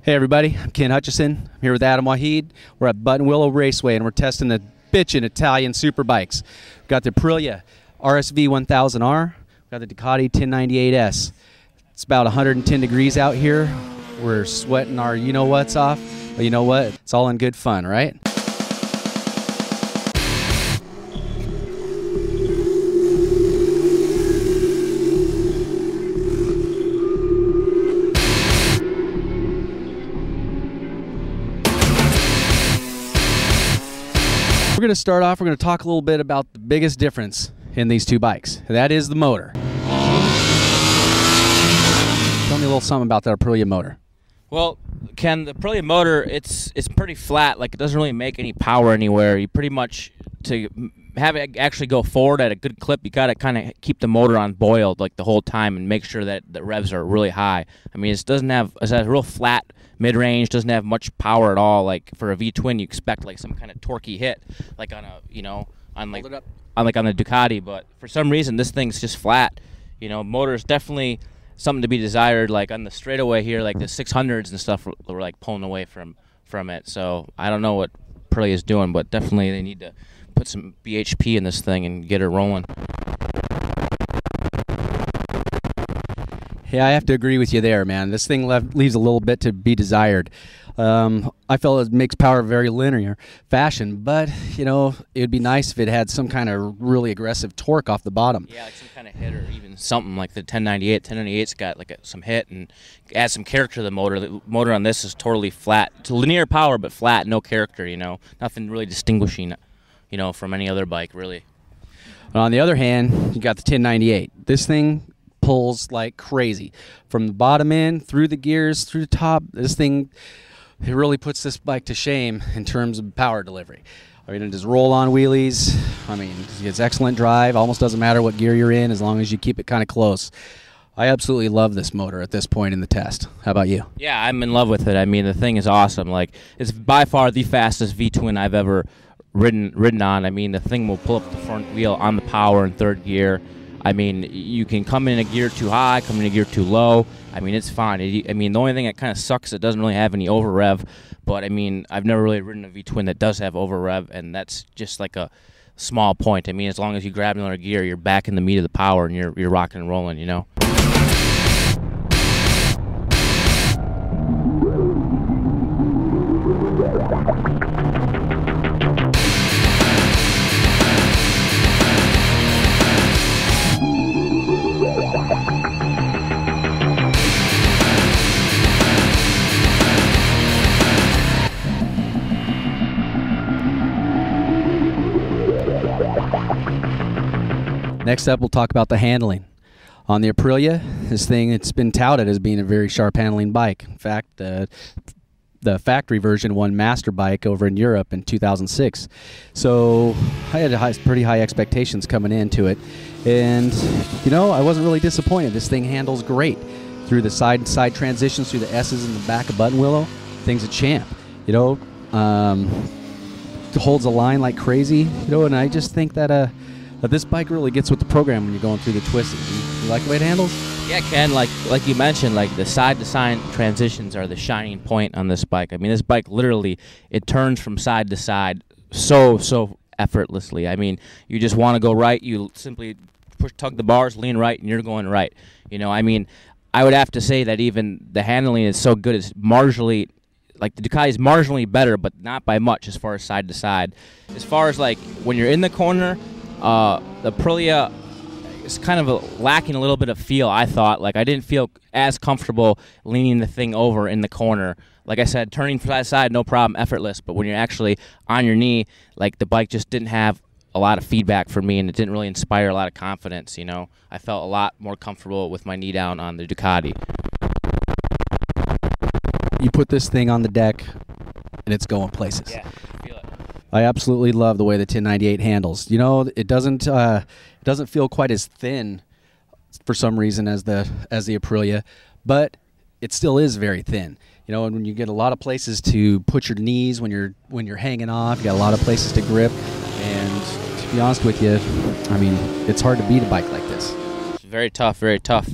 Hey everybody, I'm Ken Hutchison. I'm here with Adam Waheed. We're at Button Willow Raceway and we're testing the bitchin' Italian superbikes. We've got the Aprilia RSV1000R. We've got the Ducati 1098S. It's about 110 degrees out here. We're sweating our you-know-whats off. But you know what? It's all in good fun, right? We're going to start off, we're going to talk a little bit about the biggest difference in these two bikes. And that is the motor. Tell me a little something about that Aprilia motor. Well, Ken, the Aprilia motor, it's pretty flat. Like, it doesn't really make any power anywhere. You pretty much, to have it actually go forward at a good clip, you got to kind of keep the motor on boiled like the whole time and make sure that the revs are really high. I mean, it has a real flat mid-range, doesn't have much power at all. Like for a V-twin, you expect like some kind of torquey hit, like on a on the Ducati. But for some reason, this thing's just flat. You know, motor is definitely something to be desired. Like on the straightaway here, like the 600s and stuff were like pulling away from it. So I don't know what Aprilia is doing, but definitely they need to put some BHP in this thing and get it rolling. Yeah, I have to agree with you there, man. This thing leaves a little bit to be desired. I felt it makes power very linear fashion, but, you know, it would be nice if it had some kind of really aggressive torque off the bottom. Yeah, like some kind of hit or even something like the 1098. 1098's got like some hit and adds some character to the motor. The motor on this is totally flat. It's linear power, but flat, no character, you know. Nothing really distinguishing, you know, from any other bike, really. On the other hand, you got the 1098. This thing pulls like crazy from the bottom end through the gears through the top. This thing, it really puts this bike to shame in terms of power delivery. I mean, it does roll on wheelies. I mean, it's excellent drive. Almost doesn't matter what gear you're in as long as you keep it kind of close. I absolutely love this motor at this point in the test. How about you? Yeah, I'm in love with it. I mean, the thing is awesome. Like, it's by far the fastest V-twin I've ever ridden on. I mean, the thing will pull up the front wheel on the power in third gear. I mean, you can come in a gear too high, come in a gear too low. I mean, it's fine. I mean, the only thing that kind of sucks, it doesn't really have any over rev. But I mean, I've never really ridden a V-twin that does have over rev, and that's just like a small point. I mean, as long as you grab another gear, you're back in the meat of the power, and you're rocking and rolling, you know. Next up, we'll talk about the handling. On the Aprilia, this thing, it's been touted as being a very sharp handling bike. In fact, the factory version won Master Bike over in Europe in 2006. So I had pretty high expectations coming into it. And, you know, I wasn't really disappointed. This thing handles great. Through the side transitions, through the S's in the back of Button Willow, thing's a champ. You know, holds a line like crazy. You know, and I just think that this bike really gets with the program when you're going through the twists. You like the way it handles? Yeah, Ken, like you mentioned, like the side-to-side transitions are the shining point on this bike. I mean, this bike literally, it turns from side to side so effortlessly. I mean, you just want to go right, you simply tug the bars, lean right, and you're going right. You know, I mean, I would have to say that even the handling is so good, it's marginally, like the Ducati is marginally better, but not by much as far as side to side. As far as like when you're in the corner, the Aprilia is kind of lacking a little bit of feel, I thought. Like, I didn't feel as comfortable leaning the thing over in the corner. Like I said, turning side to side, no problem, effortless. But when you're actually on your knee, like, the bike just didn't have a lot of feedback for me, and it didn't really inspire a lot of confidence, you know. I felt a lot more comfortable with my knee down on the Ducati. You put this thing on the deck, and it's going places. Yeah, I feel it. I absolutely love the way the 1098 handles. You know, it doesn't feel quite as thin for some reason as the Aprilia, but it still is very thin. You know, and when you get a lot of places to put your knees when you're hanging off, you got a lot of places to grip. And to be honest with you, I mean, it's hard to beat a bike like this. It's very tough, very tough.